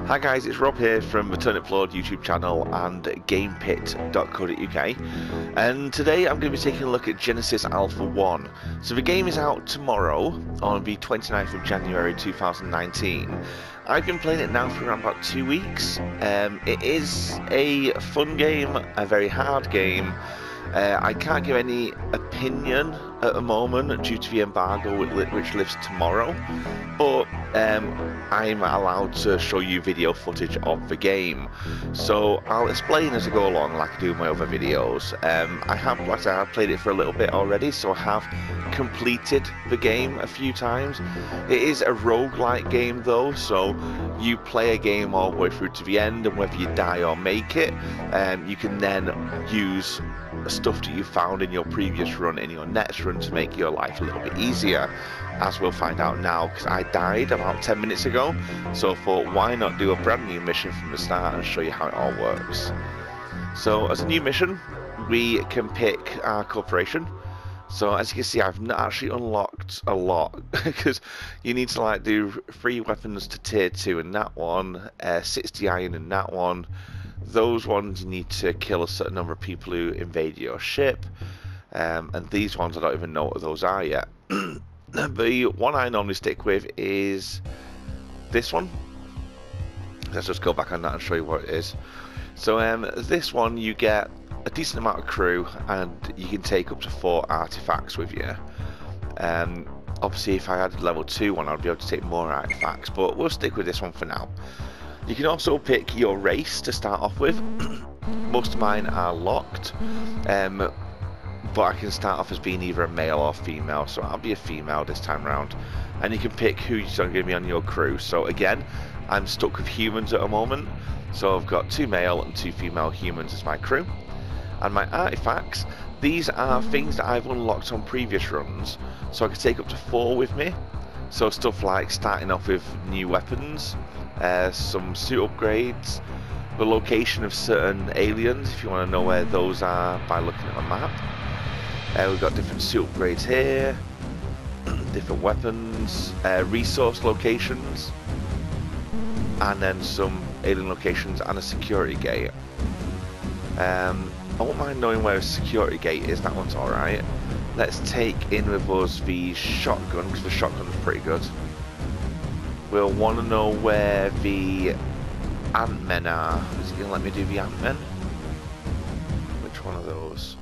Hi guys, it's Rob here from the Turniplord YouTube channel and gamepit.co.uk, and today I'm going to be taking a look at Genesis Alpha 1. So the game is out tomorrow on the 29th of January 2019. I've been playing it now for around about 2 weeks. It is a fun game, a very hard game. I can't give any opinion at the moment due to the embargo which lifts tomorrow, but I'm allowed to show you video footage of the game, so I'll explain as I go along like I do in my other videos. I have played it for a little bit already, so I have completed the game a few times. It is a rogue-like game though, so you play a game all the way through to the end, and whether you die or make it, you can then use stuff that you found in your previous run in your next run to make your life a little bit easier, as we'll find out now, because I died about 10 minutes ago, so I thought why not do a brand new mission from the start and show you how it all works. So as a new mission, we can pick our corporation. So as you can see, I've not actually unlocked a lot because you need to like do 3 weapons to tier 2 in that one, 60 iron in that one. Those ones you need to kill a certain number of people who invade your ship, and these ones I don't even know what those are yet. The one I normally stick with is this one. Let's just go back on that and show you what it is. So this one you get a decent amount of crew, and you can take up to 4 artifacts with you. Obviously if I had level 2 one I'd be able to take more artifacts, but we'll stick with this one for now. You can also pick your race to start off with. Most of mine are locked, but I can start off as being either a male or female, so I'll be a female this time around. And you can pick who's going to be on your crew. So again, I'm stuck with humans at the moment, so I've got 2 male and 2 female humans as my crew. And my artifacts, these are things that I've unlocked on previous runs, so I can take up to 4 with me. So stuff like starting off with new weapons, some suit upgrades, the location of certain aliens if you want to know where those are by looking at the map. We've got different suit upgrades here, different weapons, resource locations, and then some alien locations and a security gate. I won't mind knowing where a security gate is, that one's alright. Let's take in with us the shotgun, because the shotgun's pretty good. We'll want to know where the Ant-Men are. Is it going to let me do the Ant-Men? Which one of those?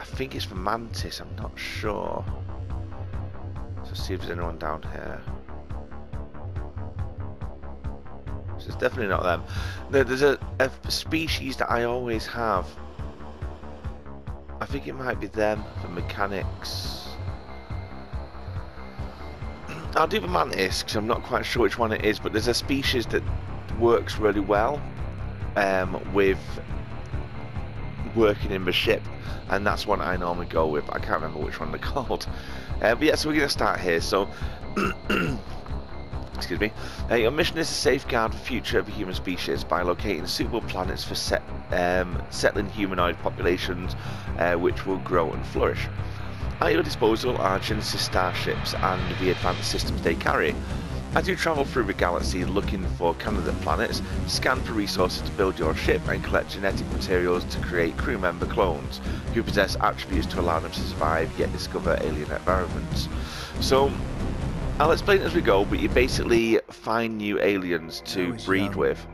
I think it's the Mantis, I'm not sure. Let's see if there's anyone down here. So it's definitely not them. There's a species that I always have. I think it might be them, the mechanics. I'll do the Mantis because I'm not quite sure which one it is, but there's a species that works really well with working in the ship, and that's one I normally go with. I can't remember which one they're called. But yeah, so we're going to start here. So excuse me. Your mission is to safeguard the future of the human species by locating suitable planets for settling humanoid populations which will grow and flourish. At your disposal are Genesis starships and the advanced systems they carry. As you travel through the galaxy looking for candidate planets, scan for resources to build your ship and collect genetic materials to create crew member clones who possess attributes to allow them to survive yet discover alien environments. So I'll explain it as we go, but you basically find new aliens to breed with,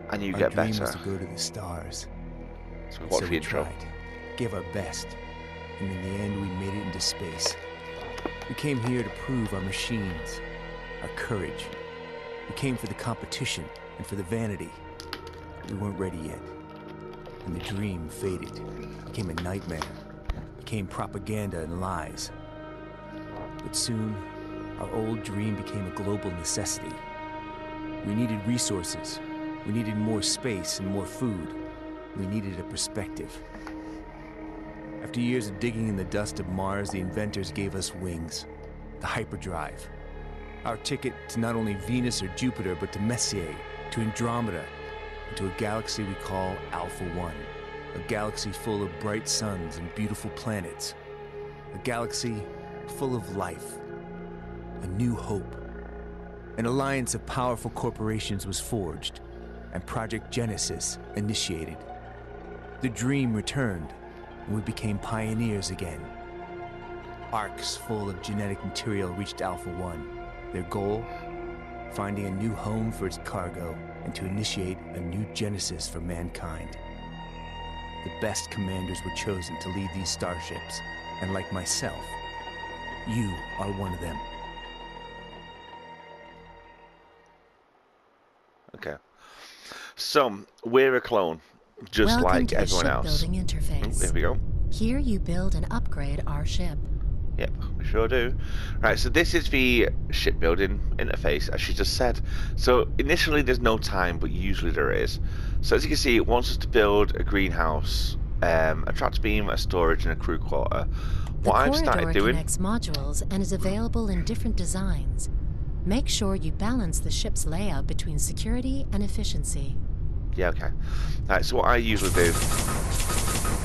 and you get better. Was to go to the stars. So watch the intro. Tried, gave our best, and in the end we made it into space. We came here to prove our machines, our courage. We came for the competition and for the vanity. We weren't ready yet, and the dream faded, became a nightmare, became propaganda and lies. But soon, our old dream became a global necessity. We needed resources. We needed more space and more food. We needed a perspective. After years of digging in the dust of Mars, the inventors gave us wings, the hyperdrive. Our ticket to not only Venus or Jupiter, but to Messier, to Andromeda, and to a galaxy we call Alpha 1. A galaxy full of bright suns and beautiful planets. A galaxy full of life. a new hope. An alliance of powerful corporations was forged, and Project Genesis initiated. The dream returned, and we became pioneers again. Arcs full of genetic material reached Alpha 1. Their goal? Finding a new home for its cargo and to initiate a new Genesis for mankind. The best commanders were chosen to lead these starships, and like myself, you are one of them. Okay. So, we're a clone, just Welcome like to the everyone else. shipbuilding interface. There we go. Here you build and upgrade our ship. Yep, we sure do. Right, so this is the shipbuilding interface, as she just said. So initially there's no time, but usually there is. So as you can see, it wants us to build a greenhouse, a tractor beam, a storage, and a crew quarter. The What I've corridor started doing... connects modules and is available in different designs. Make sure you balance the ship's layout between security and efficiency. Yeah, okay. Right, so what I usually do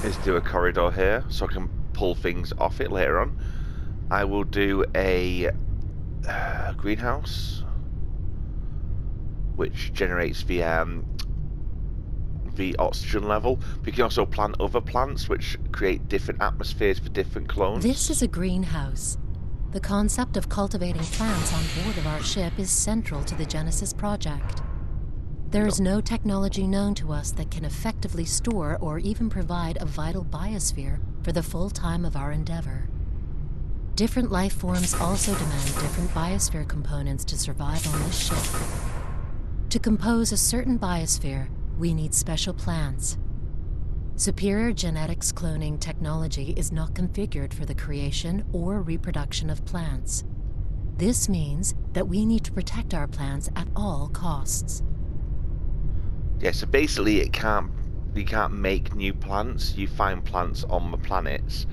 is do a corridor here, so I can pull things off it later on. I will do a greenhouse, which generates the oxygen level. We can also plant other plants, which create different atmospheres for different clones. This is a greenhouse. The concept of cultivating plants on board of our ship is central to the Genesis project. There is no technology known to us that can effectively store or even provide a vital biosphere for the full time of our endeavor. Different life forms also demand different biosphere components to survive on this ship. To compose a certain biosphere, we need special plants. Superior genetics cloning technology is not configured for the creation or reproduction of plants. This means that we need to protect our plants at all costs. Yeah, so basically you can't make new plants. You find plants on the planets,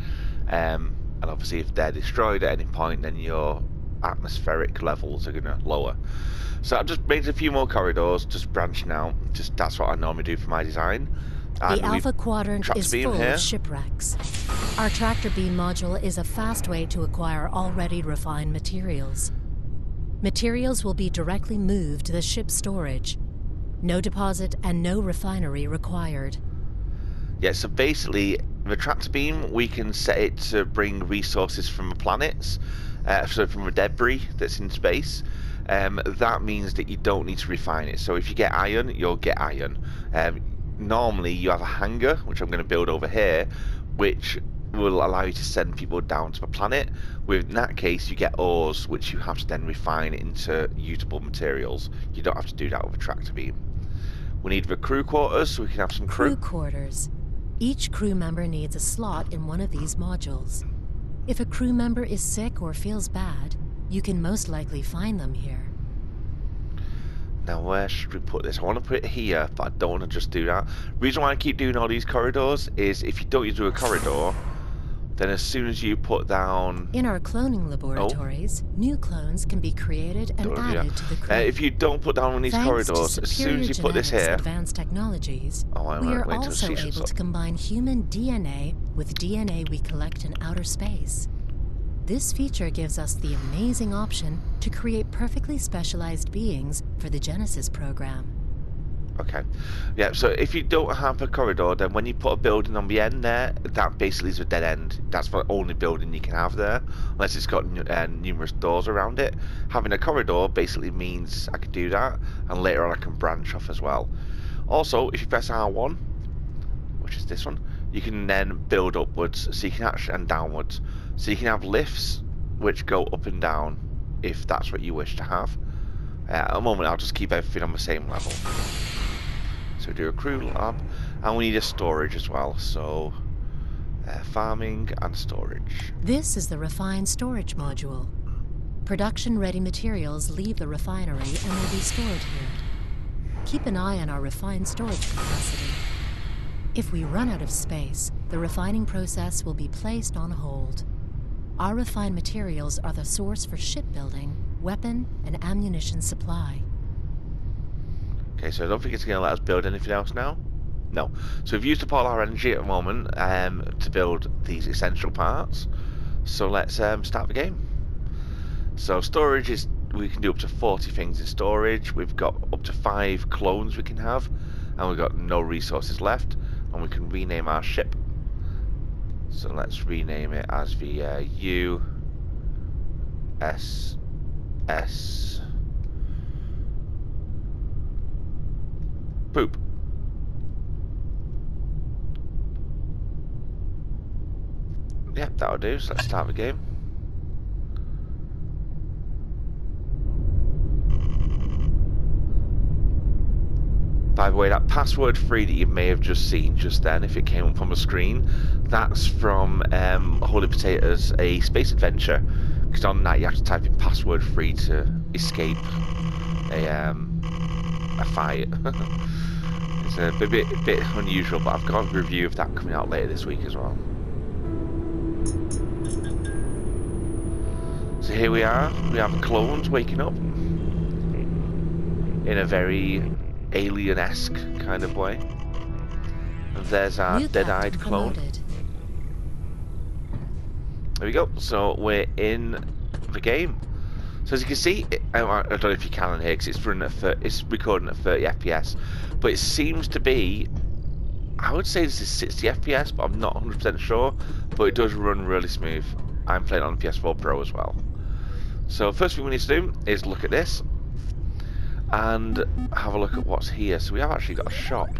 and obviously if they're destroyed at any point, then your atmospheric levels are going to lower. So I've just made a few more corridors, just branching out. Just that's what I normally do for my design. The Alpha Quadrant is full here. of shipwrecks. Our tractor beam module is a fast way to acquire already refined materials. Materials will be directly moved to the ship's storage. No deposit and no refinery required. Yeah, so basically, the tractor beam, we can set it to bring resources from the planets, so from the debris that's in space. That means that you don't need to refine it. So if you get iron, you'll get iron. Normally, you have a hangar, which I'm going to build over here, which will allow you to send people down to the planet. In that case, you get ores, which you have to then refine into usable materials. You don't have to do that with a tractor beam. We need the crew quarters, so we can have some crew. Crew quarters. Each crew member needs a slot in one of these modules. If a crew member is sick or feels bad, you can most likely find them here. Now where should we put this? I want to put it here, but I don't want to just do that. The reason why I keep doing all these corridors is if you don't do a corridor, then as soon as you put down... In our cloning laboratories, new clones can be created and added to the crew. If you don't put down one of these corridors, as soon as you put this here... Advanced technologies, we are also able to combine human DNA with DNA we collect in outer space. This feature gives us the amazing option to create perfectly specialized beings for the Genesis program. Okay. Yeah, so if you don't have a corridor, then when you put a building on the end there, that basically is a dead end. That's the only building you can have there, unless it's got numerous doors around it. Having a corridor basically means I can do that, and later on I can branch off as well. Also, if you press R1, which is this one, you can then build upwards, so you can actually, and downwards. So you can have lifts which go up and down if that's what you wish to have. At the moment, I'll just keep everything on the same level. So we do a crew lab, and we need a storage as well, so farming and storage. This is the refined storage module. Production-ready materials leave the refinery and will be stored here. Keep an eye on our refined storage capacity. If we run out of space, the refining process will be placed on hold. Our refined materials are the source for shipbuilding, weapon, and ammunition supply. Okay, so I don't think it's going to let us build anything else now. No. So we've used up all our energy at the moment to build these essential parts. So let's start the game. So storage is, we can do up to 40 things in storage. We've got up to 5 clones we can have, and we've got no resources left, and we can rename our ship. So let's rename it as the USS Poop. Yep, that'll do. So let's start the game. By the way, that password 3 that you may have just seen just then, if it came up on the screen, that's from Holy Potatoes, a space adventure. Because on that you have to type in password 3 to escape a fight. It's a bit unusual, but I've got a review of that coming out later this week as well. So here we are. We have clones waking up in a very alien-esque kind of way. And there's our dead-eyed clone. There we go. So we're in the game. So as you can see, I don't know if you can on here because it's running at it's recording at 30 FPS, but it seems to be, I would say this is 60 FPS, but I'm not 100% sure. But it does run really smooth. I'm playing on PS4 Pro as well. So first thing we need to do is look at this and have a look at what's here. So we have actually got a shop.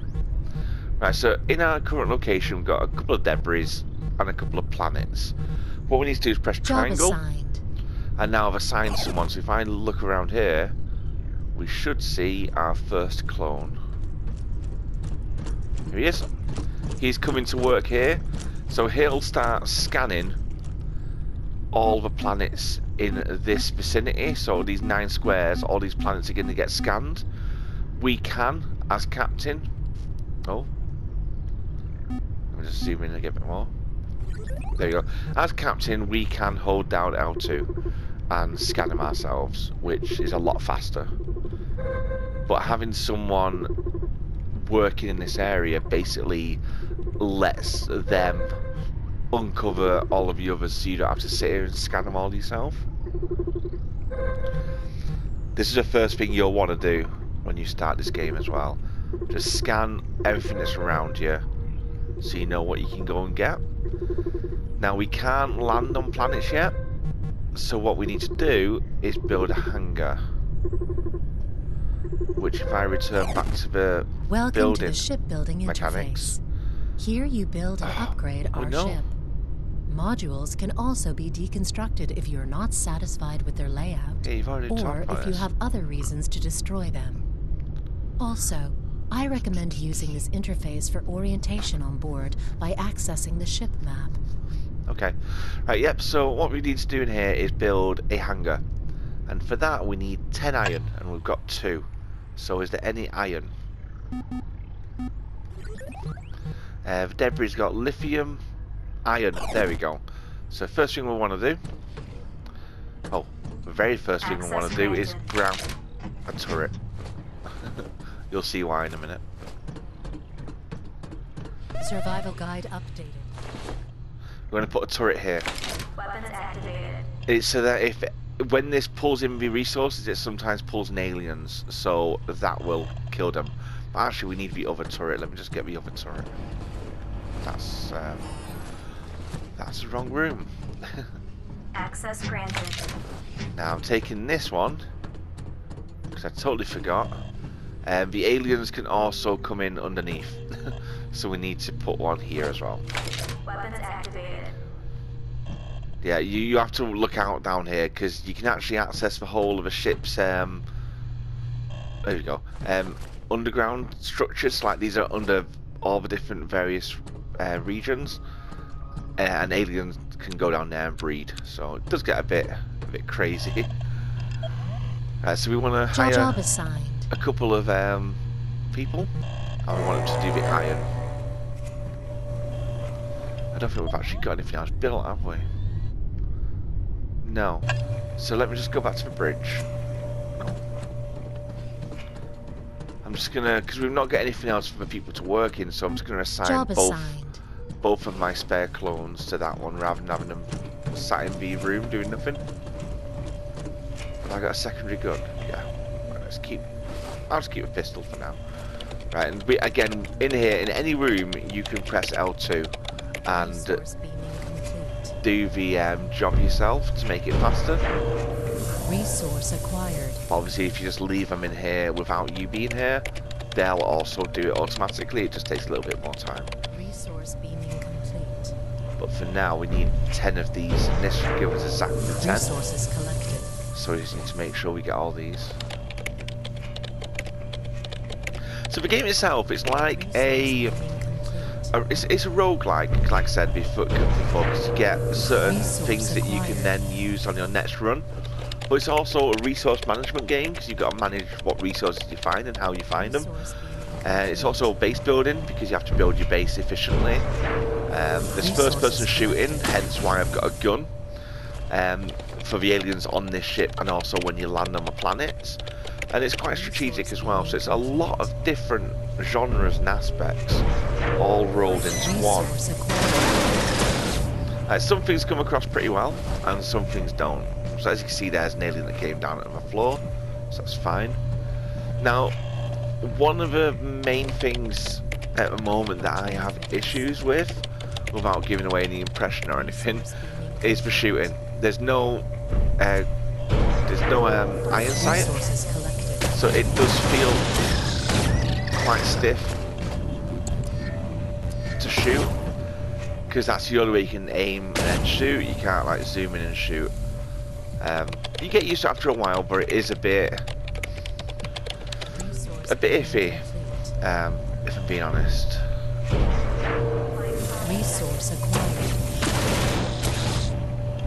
Right, so in our current location we've got a couple of debris and a couple of planets. What we need to do is press triangle, and now I've assigned someone. So if I look around here, we should see our first clone. Here he is. He's coming to work here, so he'll start scanning all the planets in this vicinity. So these 9 squares, all these planets are going to get scanned. We can, as captain, let me just zoom in a bit more. There you go. As captain, we can hold down L2 and scan them ourselves, which is a lot faster. But having someone working in this area basically lets them uncover all of the others, so you don't have to sit here and scan them all yourself. This is the first thing you'll want to do when you start this game as well. Just scan everything that's around you so you know what you can go and get. Now we can't land on planets yet, so what we need to do is build a hangar, which if I return back to the Welcome to the shipbuilding interface. Here you build and upgrade our ship. Modules can also be deconstructed if you're not satisfied with their layout, or if you have other reasons to destroy them. Also, I recommend using this interface for orientation on board by accessing the ship map. Okay, right, yep, so what we need to do in here is build a hangar. And for that we need 10 iron, and we've got 2. So is there any iron? The debris got lithium, iron, there we go. So first thing we want to do, the very first thing we want to do is grab a turret. You'll see why in a minute. Survival guide updated. We're going to put a turret here. Weapons activated. It's so that when this pulls in the resources, it sometimes pulls in aliens, so that will kill them. But actually we need the other turret. Let me just get the other turret. That's the wrong room. Access granted. Now I'm taking this one because I totally forgot. The aliens can also come in underneath, so we need to put one here as well. Weapons activated. Yeah, you have to look out down here because you can actually access the whole of a ship's there you go, underground structures. Like these are under all the different various regions, and aliens can go down there and breed. So it does get a bit crazy. So we want to hire a couple of people. I want them to do the iron. I don't think we've actually got anything else built, have we? No. So let me just go back to the bridge. I'm just gonna, because we've not got anything else for people to work in, so I'm just gonna assign both of my spare clones to that one rather than having them sat in the room doing nothing. Have I got a secondary gun? Yeah. Right, I'll just keep a pistol for now. Right, and again, in here, in any room, you can press L2 and Resource beaming complete. do the job yourself to make it faster. Resource acquired. But obviously, if you just leave them in here without you being here, they'll also do it automatically. It just takes a little bit more time. Resource beaming complete. But for now, we need 10 of these, and this should give us exactly 10. Resources collected. So we just need to make sure we get all these. So the game itself is like it's a roguelike, like I said before, because you get certain things that you can then use on your next run. But it's also a resource management game, because you've got to manage what resources you find and how you find them. It's also base building, because you have to build your base efficiently. There's first person shooting, hence why I've got a gun. For the aliens on this ship, and also when you land on the planets. And it's quite strategic as well, so it's a lot of different genres and aspects all rolled into one. Some things come across pretty well and some things don't. So as you can see, there's an alien that came down on the floor, so that's fine. Now, one of the main things at the moment that I have issues with, without giving away any impression or anything, is the shooting. There's no iron sight, so it does feel quite stiff to shoot, because that's the only way you can aim and then shoot. You can't like zoom in and shoot. You get used to it after a while, but it is a bit iffy, if I'm being honest. Resource acquired.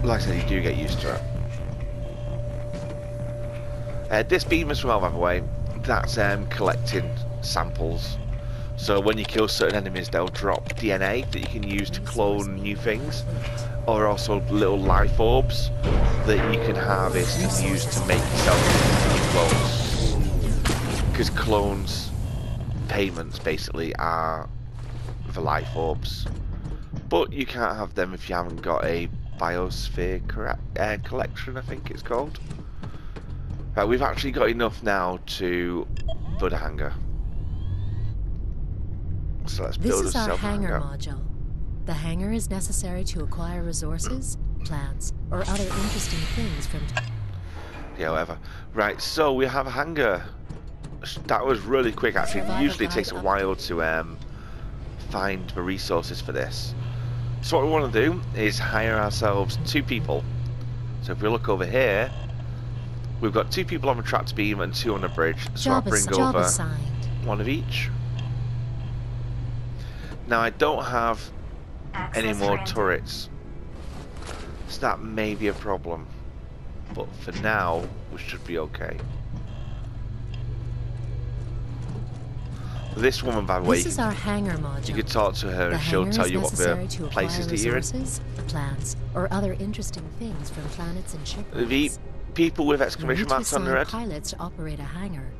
Like I said, you do get used to it. This beam as well, by the way, that's collecting samples. So when you kill certain enemies, they'll drop DNA that you can use to clone new things, or also little life orbs that you can harvest and use to make yourself new clones. Because clones payments basically are the life orbs, but you can't have them if you haven't got a biosphere collection, I think it's called. Right, we've actually got enough now to build a hangar. So let's build This is our ourselves a hangar hangar. module. The hangar is necessary to acquire resources, plants, or other interesting things from... Yeah, whatever. Right, so we have a hangar. That was really quick, actually. Usually it takes a while to find the resources for this. So what we want to do is hire ourselves 2 people. So if we look over here, we've got 2 people on the tractor beam and 2 on the bridge. So I'll bring job over assigned. 1 of each. Now I don't have any more turrets, so that may be a problem. But for now, we should be okay. This woman, by the way, This is our hangar module. you could talk to her The and she'll hangar tell is you what necessary the to places acquire that you're in. resources, plants, or other interesting things from planets and shipwrecks. The people with You exclamation need to marks on their assign head. pilots to operate a hangar.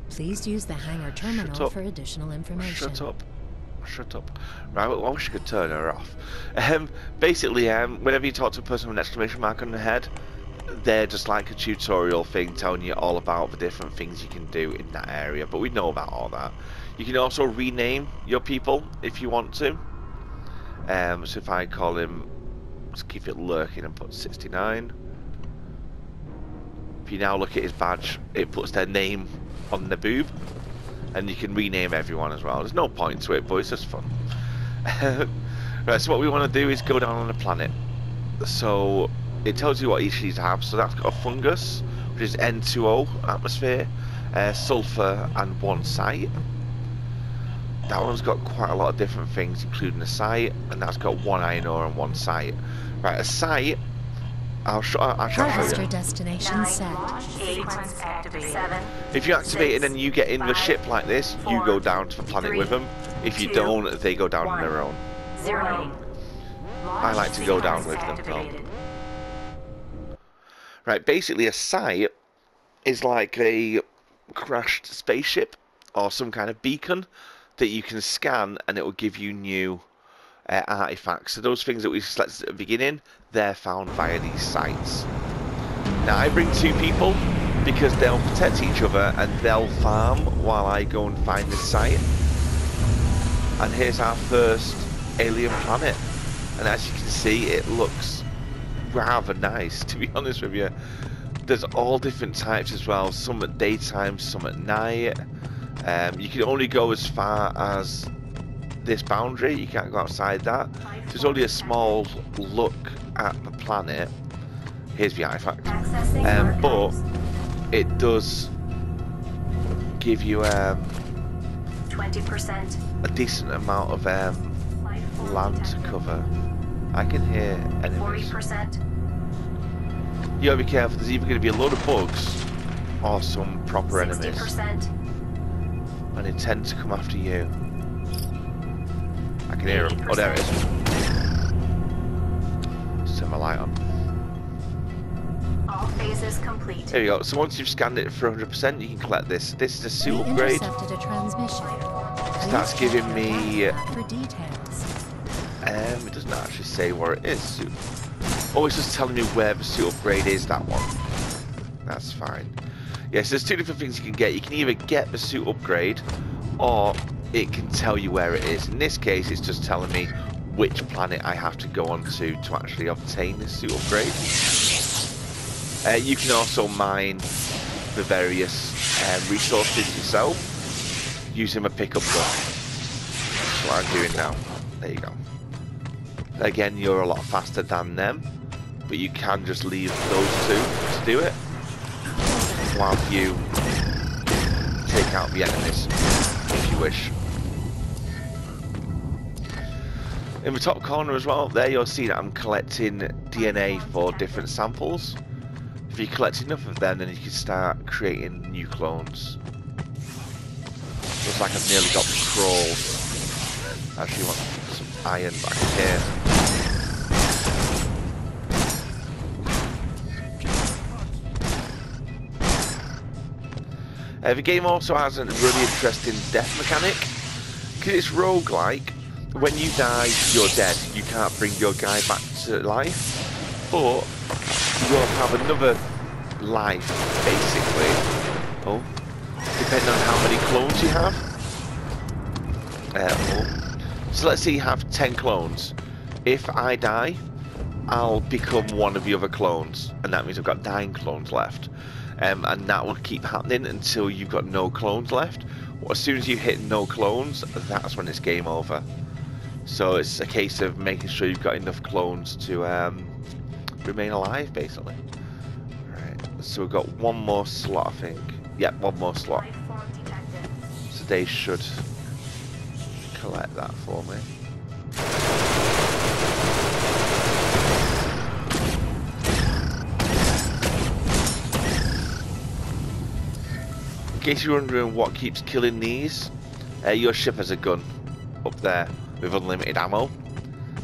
Please use the hangar terminal up. for additional information. Shut up. Shut up. Right, well, I wish I could turn her off. Basically, whenever you talk to a person with an exclamation mark on their head, they're just like a tutorial thing telling you all about the different things you can do in that area, but we know about all that. You can also rename your people if you want to. So if I call him, let's keep it lurking and put 69. If you now look at his badge, it puts their name on the boob. And you can rename everyone as well. There's no point to it, but it's just fun. Right, so what we want to do is go down on the planet. So it tells you what each of these have. So that's got a fungus, which is N2O atmosphere, sulfur, and 1 site. That one's got quite a lot of different things, including a site, and that's got 1 iron ore and 1 site. Right, a site. I'll show Harvester you. destination 9, set. sequence activated. 7. If you activate it 6, and you get in the 5, ship like this, you 4, go down to the planet 3, with them. If you 2, don't, they go down on 1. their own. 0. I like to go down with them, Activated. Right, basically a site is like a crashed spaceship or some kind of beacon that you can scan and it will give you new artifacts. So those things that we selected at the beginning, they're found via these sites. Now I bring 2 people because they'll protect each other and they'll farm while I go and find this site. And here's our first alien planet. And as you can see, it looks rather nice, to be honest with you. There's all different types as well, some at daytime, some at night. You can only go as far as this boundary, you can't go outside that. There's only a small look at the planet. Here's the artifact. But it does give you 20%. a decent amount of land to cover. I can hear enemies. 40%. You gotta be careful, there's either going to be a load of bugs or some proper enemies. 60%. And they tend to come after you. I can hear them. Oh, there it is. Set my light on. All phases complete. There you go. So once you've scanned it for 100%, you can collect this. This is a suit We upgrade. intercepted a transmission. Starts giving me... For details. It doesn't actually say where it is. Suit. Oh, it's just telling me where the suit upgrade is, that one. That's fine. Yes, there's 2 different things you can get. You can either get the suit upgrade, or it can tell you where it is. In this case, it's just telling me which planet I have to go on to actually obtain this suit upgrade. You can also mine the various resources yourself using a pickup gun. That's what I'm doing now. There you go. Again, you're a lot faster than them, but you can just leave those 2 to do it while you take out the enemies, if you wish. In the top corner as well, there you'll see that I'm collecting DNA for different samples. If you collect enough of them, then you can start creating new clones. Looks like I've nearly got the crawls. Actually want some iron back here. The game also has a really interesting death mechanic. Because it's roguelike, when you die, you're dead. You can't bring your guy back to life. But you'll have another life, basically. Oh, depending on how many clones you have. So let's say you have 10 clones. If I die, I'll become one of the other clones. And that means I've got 9 clones left. And that will keep happening until you've got no clones left. Well, as soon as you hit no clones, that's when it's game over. So it's a case of making sure you've got enough clones to remain alive, basically. Right, so we've got one more slot, I think. Yeah, one more slot. So they should collect that for me. In case you're wondering what keeps killing these, your ship has a gun up there with unlimited ammo,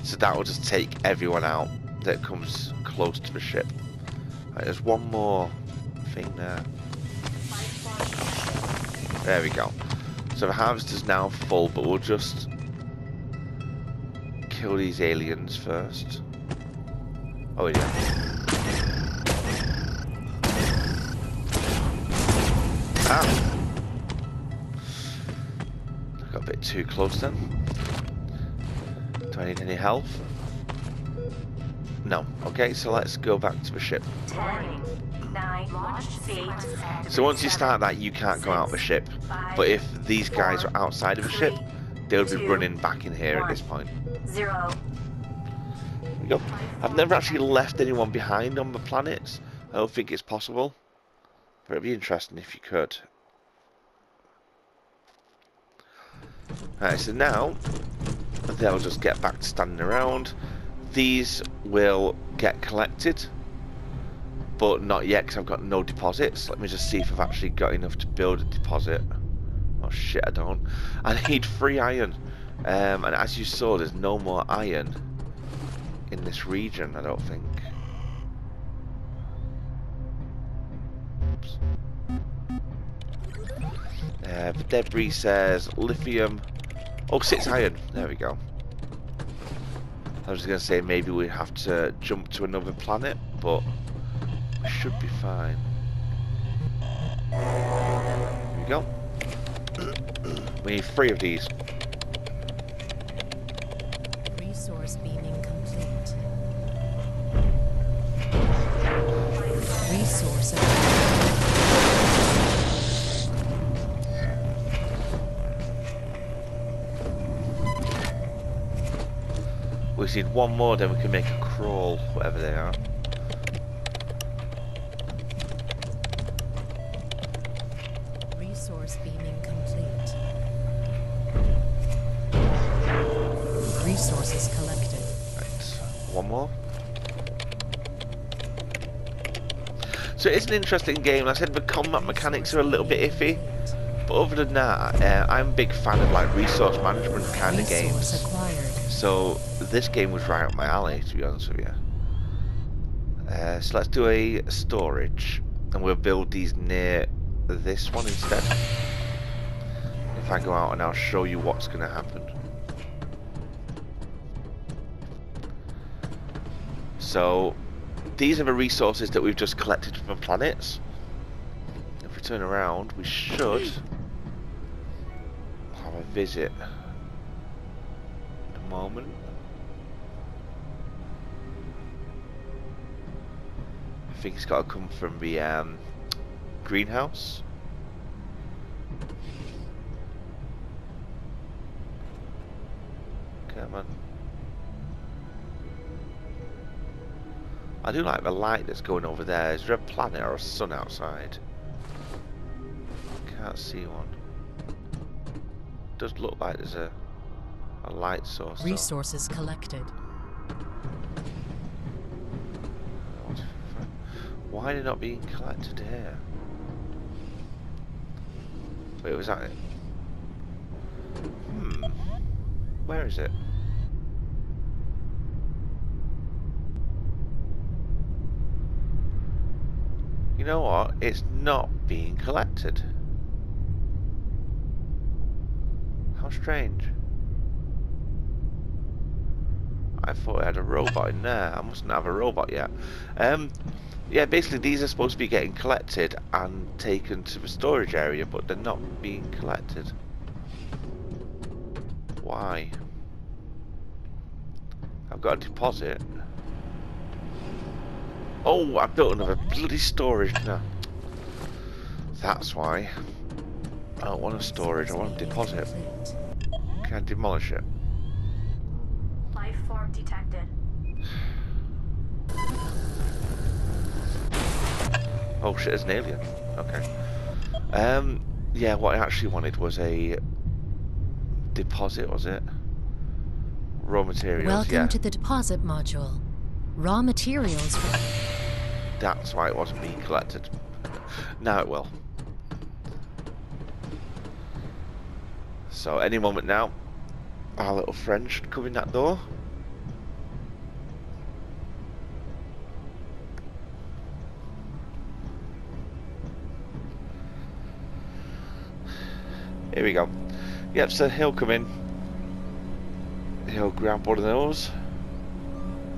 so that will just take everyone out that comes close to the ship. Right, there's one more thing there. There we go. So the harvester's now full, but we'll just kill these aliens first. Oh yeah. Ah! I got a bit too close then. Do I need any health? No. Okay, so let's go back to the ship. 10, 9, 8. So once you start that, you can't go out of the ship. But if these guys are outside of the ship, they'll be running back in here at this point. 0. There we go. I've never actually left anyone behind on the planets. I don't think it's possible. But it'd be interesting if you could. Right, so now they'll just get back to standing around. These will get collected, but not yet because I've got no deposits. Let me just see if I've actually got enough to build a deposit. Oh shit, I don't. I need 3 iron. And as you saw, there's no more iron in this region, I don't think. Oops. The debris says lithium. Oh, 6 iron. There we go. I was going to say maybe we have to jump to another planet, but we should be fine. Here we go. We need 3 of these. Resource beaming complete. Resource We just need 1 more, then we can make a crawl, whatever they are. Resource beaming complete. Resources collected. Right, 1 more. So it's an interesting game. Like I said, the combat mechanics are a little bit iffy, but other than that, I'm a big fan of like resource management kind of games. Resource acquired. So this game was right up my alley, to be honest with you. So let's do a storage, and we'll build these near this one instead. If I go out and I'll show you what's going to happen. So these are the resources that we've just collected from planets. If we turn around, we should have a visit. In a moment. I think it's got to come from the greenhouse. Come on. I do like the light that's going over there. Is there a planet or a sun outside? Can't see one. Does look like there's a light source. Resources collected. Why are they not being collected here? Wait, was that it? Where is it? You know what? It's not being collected. How strange. I thought I had a robot in there. I mustn't have a robot yet. Yeah, basically these are supposed to be getting collected and taken to the storage area, but they're not being collected. Why? I've got a deposit. Oh, I built another bloody storage now. That's why. I don't want a storage, I want a deposit. Can I demolish it? Life form detected. Oh shit, it's an alien. Okay. Yeah, what I actually wanted was a deposit, was it? Raw materials, Welcome yeah. to the deposit module. Raw materials for... That's why it wasn't being collected. Now it will. So any moment now, our little friend should come in that door. Here we go. Yep, so he'll come in. He'll grab one of those.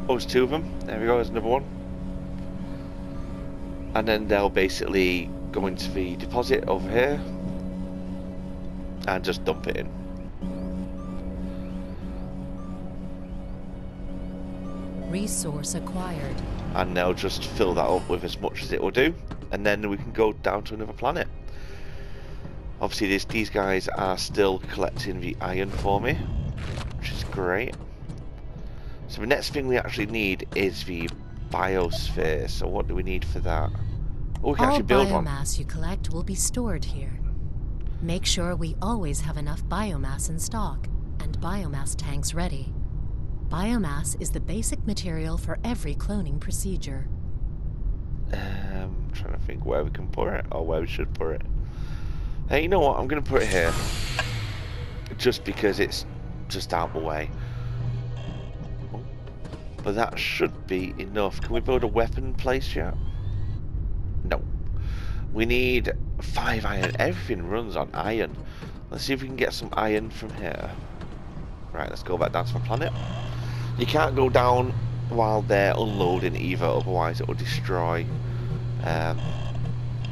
Oh, there's 2 of them. There we go, there's another one. And then they'll basically go into the deposit over here and just dump it in. Resource acquired. And they'll just fill that up with as much as it will do, and then we can go down to another planet. Obviously these guys are still collecting the iron for me, which is great. So the next thing we actually need is the biosphere. So what do we need for that? Oh, we can actually build one. All biomass you collect will be stored here. Make sure we always have enough biomass in stock and biomass tanks ready. Biomass is the basic material for every cloning procedure. I'm trying to think where we can put it, or where we should put it. Hey, you know what? I'm going to put it here. Just because it's just out of the way. Oh, but that should be enough. Can we build a weapon place yet? No. We need 5 iron. Everything runs on iron. Let's see if we can get some iron from here. Right, let's go back down to my planet. You can't go down while they're unloading either, otherwise it will destroy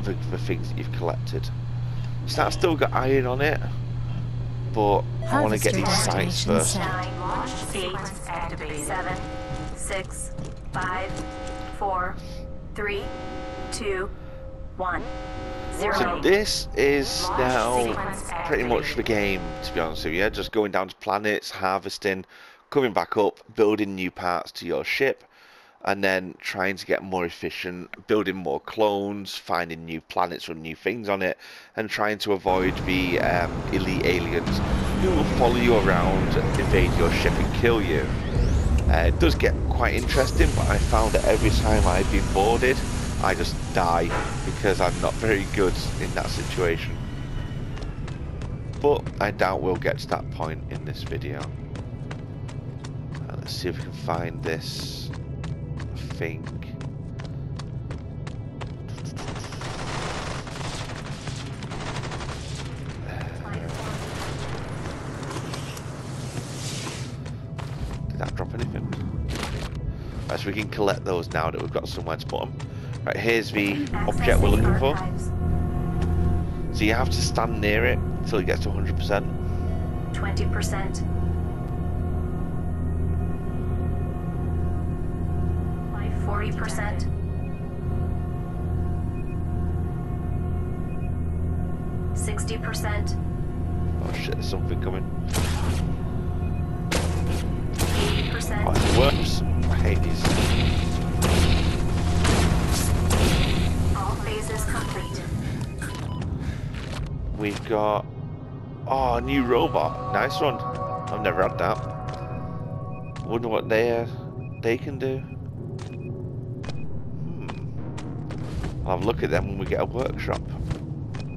the things that you've collected. So that's still got iron on it, but I want to get these sites first. 9, launch, 8, activate. 7, 6, 5, 4, 3, 2, 1, 0. So this is now pretty much the game, to be honest with you. Just going down to planets, harvesting, coming back up, building new parts to your ship, and then trying to get more efficient, building more clones, finding new planets with new things on it, and trying to avoid the elite aliens who will follow you around, invade your ship and kill you. It does get quite interesting, but I found that every time I've been boarded, I just die because I'm not very good in that situation. But I doubt we'll get to that point in this video. Let's see if we can find this thing. Did that drop anything? Right, so we can collect those now that we've got somewhere to put them. Right, here's the object we're looking for. So you have to stand near it until it gets to 100%. 20%. 40%. 60%. Oh shit, there's something coming. 80%. Oh, it works. I hate these. All phases complete. We've got... Oh, a new robot. Nice one. I've never had that. Wonder what they can do. I'll have a look at them when we get a workshop.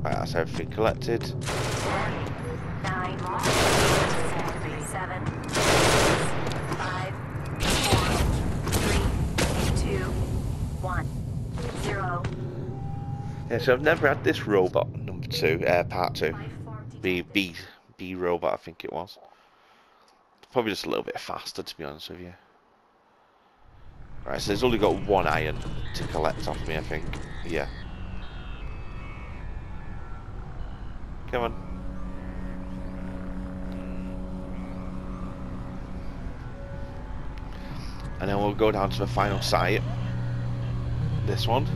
Right, that's everything collected. 10, 9, 7, 6, 5, 4, 3, 2, 1, 0. Yeah, so I've never had this robot number 2, part 2. B robot, I think it was. Probably just a little bit faster, to be honest with you. Right, so there's only got 1 iron to collect off me, I think. Yeah. Come on. And then we'll go down to the final site. This one.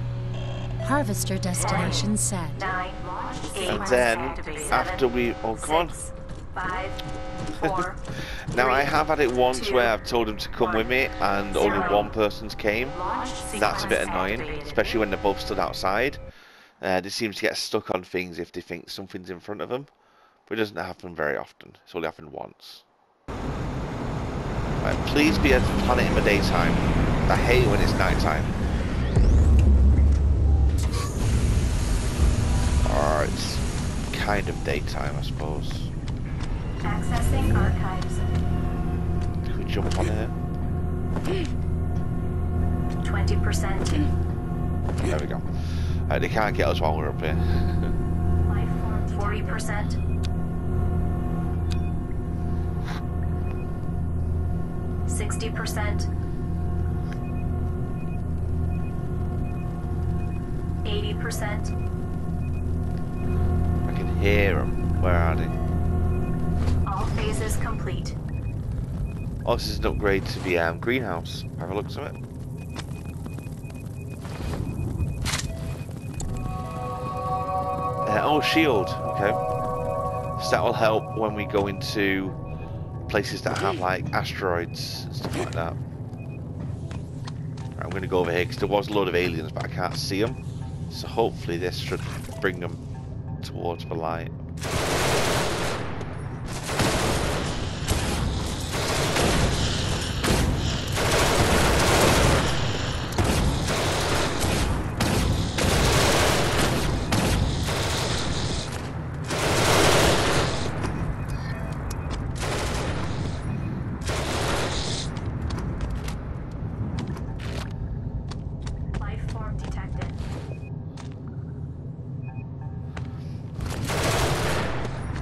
Harvester destination set. 9, 8, And then, after we... Oh, come on. 6, 5, 4. Now, I have had it once where I've told them to come with me and only one person's came. That's a bit annoying, especially when they're both stood outside. They seem to get stuck on things if they think something's in front of them. But it doesn't happen very often. It's only happened once. Right, please be at the planet in the daytime. I hate when it's nighttime. Or it's kind of daytime, I suppose. Accessing archives. Can we jump on here? 20%. There we go. They can't get us while we're up here. 40%. 60%. 80%. I can hear them. Where are they? All phases complete. Oh, this is an upgrade to the greenhouse. Have a look at it. Oh, shield. Okay. So that will help when we go into places that have like asteroids and stuff like that. Right, I'm going to go over here because there was a load of aliens, but I can't see them. So hopefully this should bring them towards the light.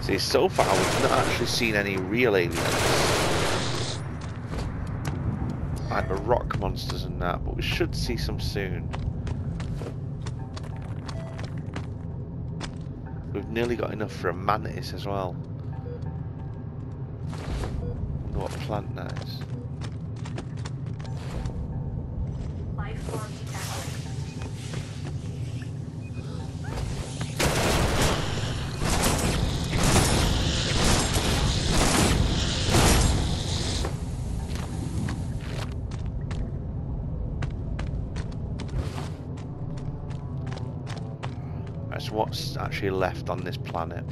See, so far we've not actually seen any real aliens. Like the rock monsters and that, but we should see some soon. We've nearly got enough for a mantis as well. Wonder what plant that is. Life form detected. So what's actually left on this planet?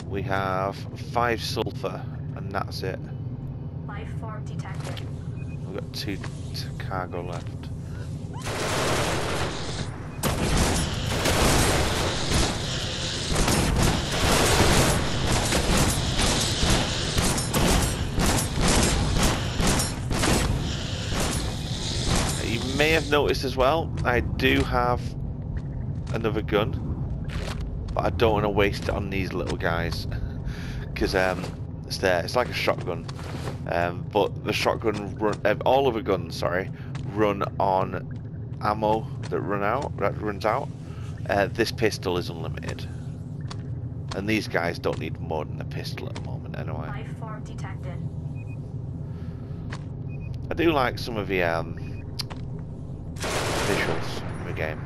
We have 5 sulfur, and that's it. Life form detected. We've got 2 cargo left. You may have noticed as well, I do have another gun, but I don't want to waste it on these little guys because it's there. It's like a shotgun, but the shotgun all of the guns, sorry, run on ammo that runs out. This pistol is unlimited, and these guys don't need more than a pistol at the moment anyway. Life form detected. I do like some of the visuals in the game.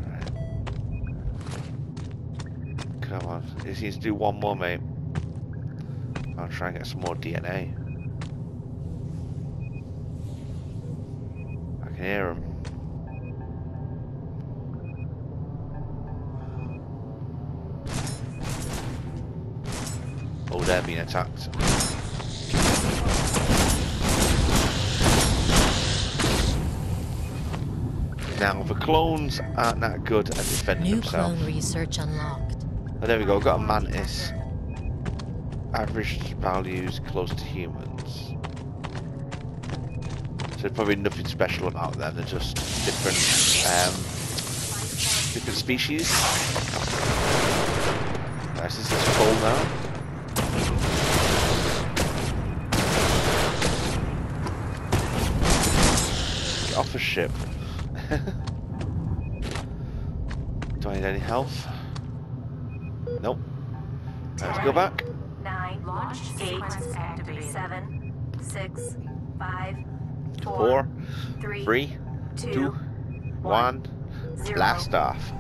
Right. Come on, he just needs to do one more, mate. I'll try and get some more DNA. I can hear him. Oh, they're being attacked. Now, the clones aren't that good at defending New themselves. clone research unlocked. Oh, there we go, got a mantis. Average values close to humans. So there's probably nothing special about them, they're just different species. Right, since it's full now. Get off the ship. Do I need any health? Nope. Let's go back. 9, Launch 8, sequence activated. 7, 6, 5, 4, 3, 3, 2, 2, 1. 0. Blast off.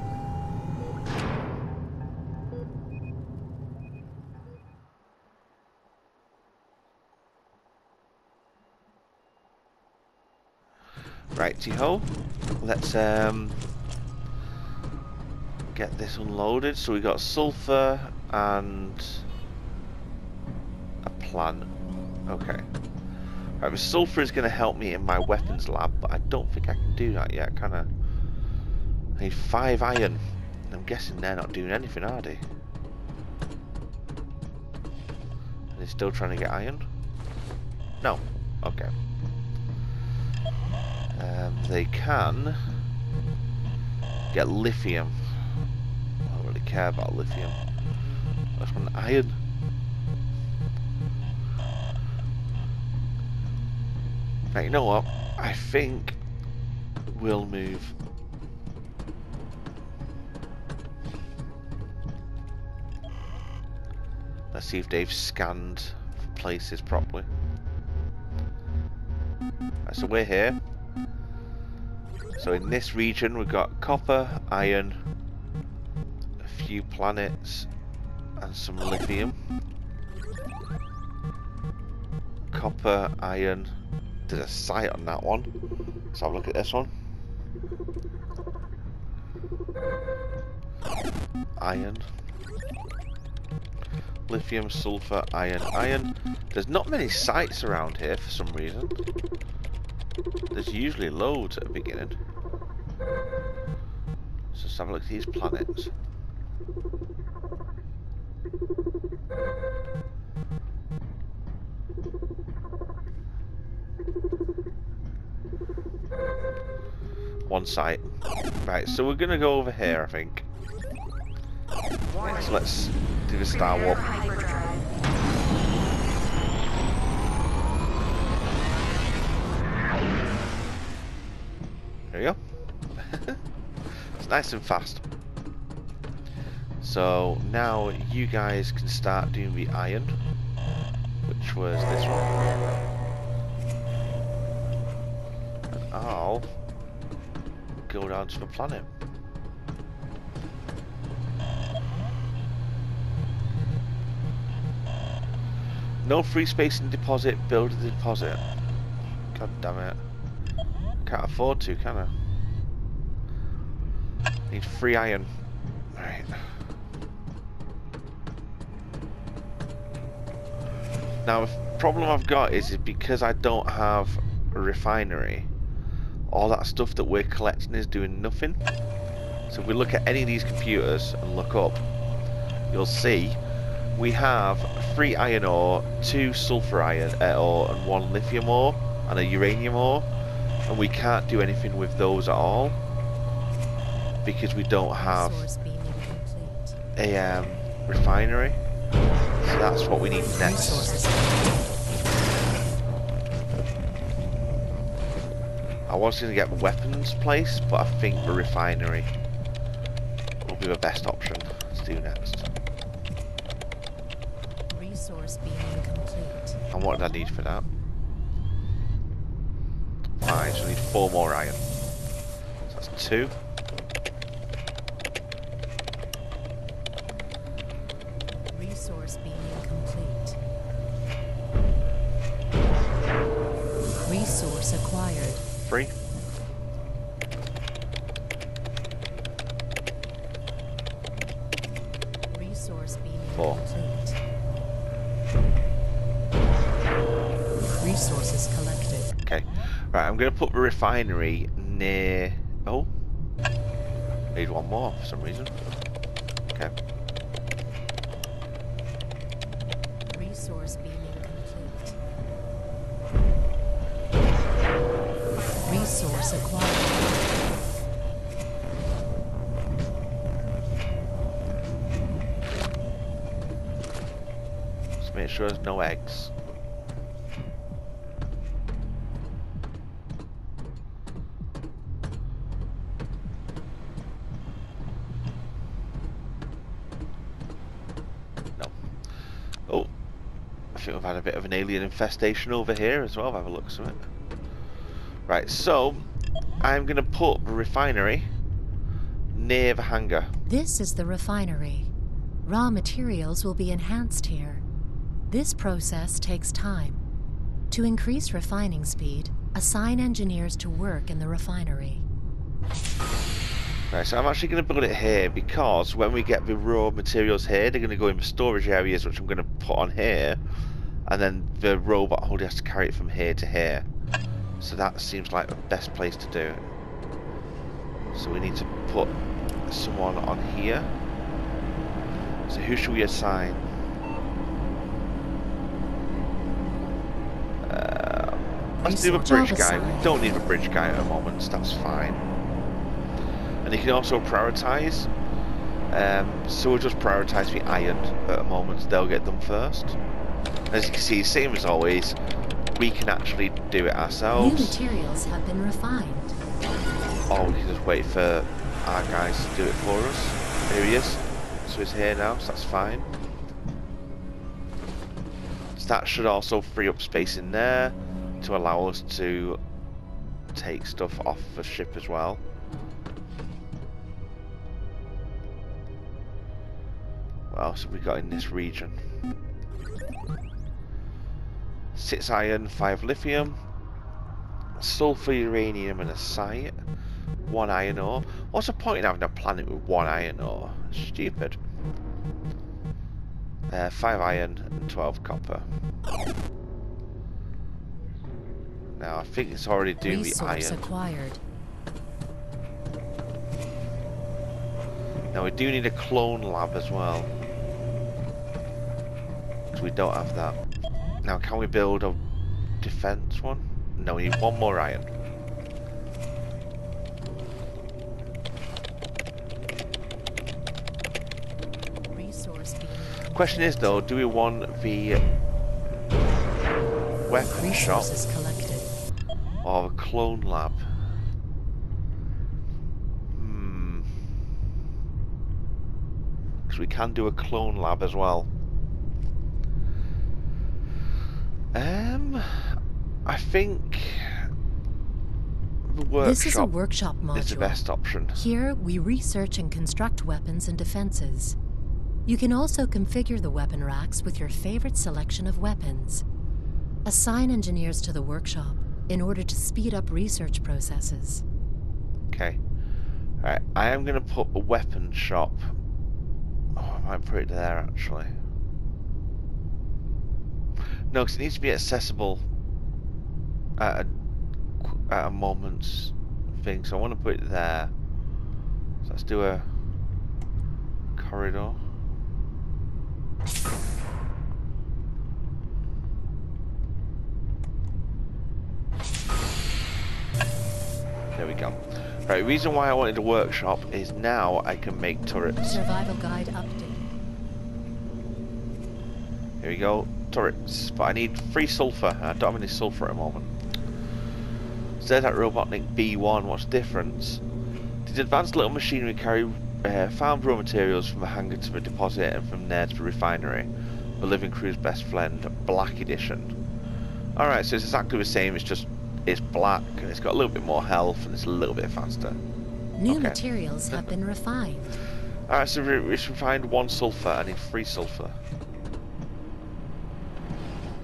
Righty-ho. Let's get this unloaded. So we got sulfur and a plant. Okay. Right, the sulfur is going to help me in my weapons lab, but I don't think I can do that yet, can I? I need 5 iron. I'm guessing they're not doing anything, are they? Are they still trying to get iron? No. Okay. They can get lithium. I don't really care about lithium. I just want iron. Right, you know what? I think we'll move. Let's see if they've scanned places properly. Right, so we're here. So in this region we've got copper, iron, a few planets, and some lithium. Copper, iron. There's a site on that one. Let's have a look at this one. Iron. Lithium, sulfur, iron, iron. There's not many sites around here for some reason. There's usually loads at the beginning. So let's have a look at these planets. One site. Right, so we're gonna go over here, I think. So let's do the Star Warp. Hyperdrive. nice and fast. So now you guys can start doing the iron, which was this one. And I'll go down to the planet. No free space in deposit, build a deposit. God damn it. Can't afford to, can I? Need free iron. Right. Now the problem I've got is because I don't have a refinery, all that stuff that we're collecting is doing nothing. So if we look at any of these computers and look up, you'll see we have 3 iron ore, 2 sulfur iron ore, and 1 lithium ore, and a uranium ore, and we can't do anything with those at all because we don't have a refinery. So that's what we need next. I was going to get weapons placed, but I think the refinery will be the best option to do next. Resource being complete. And what did I need for that? Fine, so I need 4 more iron. So that's 2. Resource being complete. Resource acquired. 3. Resource being 4. complete. Resources collected. Okay. Right, I'm going to put the refinery near... Oh. Need 1 more for some reason. Okay. Resource being complete. Resource acquired. Just make sure there's no eggs. No. Oh. I think we've had a bit of an alien infestation over here as well, by the looks of it. Right, so I'm going to put the refinery near the hangar. This is the refinery. Raw materials will be enhanced here. This process takes time. To increase refining speed, assign engineers to work in the refinery. Right, so I'm actually going to build it here because when we get the raw materials here, they're going to go in the storage areas, which I'm going to put on here, and then the robot holder has to carry it from here to here. So that seems like the best place to do it. So we need to put someone on here. So who should we assign? Let's do a bridge guy. We don't need a bridge guy at the moment, so that's fine. And you can also prioritise. So we'll just prioritise the iron at the moment. They'll get them first. As you can see, same as always, we can actually do it ourselves. New materials have been refined. Or we can just wait for our guys to do it for us. Here he is. So he's here now, so that's fine. So that should also free up space in there to allow us to take stuff off the ship as well. What else have we got in this region? 6 iron, 5 lithium, sulfur, uranium and a site, 1 iron ore. What's the point in having a planet with 1 iron ore? Stupid. 5 iron and 12 copper. Now I think it's already doing the iron. Acquired. Now we do need a clone lab as well, because we don't have that. Now can we build a defense one? No, we need 1 more iron. Question is though, do we want the weapon shop or the clone lab? because we can do a clone lab as well. I think the workshop This is a workshop module. is the best option. Here, we research and construct weapons and defenses. You can also configure the weapon racks with your favorite selection of weapons. Assign engineers to the workshop in order to speed up research processes. Okay. Alright, I am going to put a weapon shop. Oh, I might put it there actually. No, because it needs to be accessible at a moment's thing, so I want to put it there. So let's do a corridor. There we go. Right, the reason why I wanted a workshop is now I can make turrets. Survival guide update. Here we go, turrets. But I need 3 sulfur. I don't have any sulfur at the moment. Said that Robotnik B1, what's the difference? Did advanced little machinery carry farmed raw materials from the hangar to the deposit and from there to the refinery? The living crew's best friend, Black Edition. Alright, so it's exactly the same, it's black and it's got a little bit more health and it's a little bit faster. New materials have been refined. Alright, so we refined 1 sulfur. I need 3 sulfur.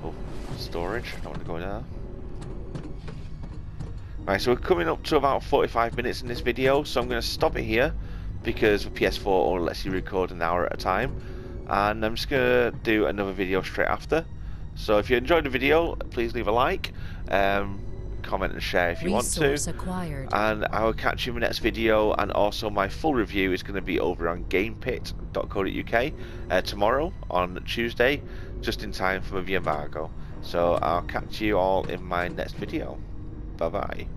Oh, storage. I don't want to go there. Right, so we're coming up to about 45 minutes in this video, so I'm going to stop it here because the PS4 only lets you record an hour at a time, and I'm just going to do another video straight after. So if you enjoyed the video, please leave a like, comment and share if you want to, Acquired. and I will catch you in the next video. And also my full review is going to be over on gamepit.co.uk tomorrow on Tuesday, just in time for the embargo. So I'll catch you all in my next video. Bye bye.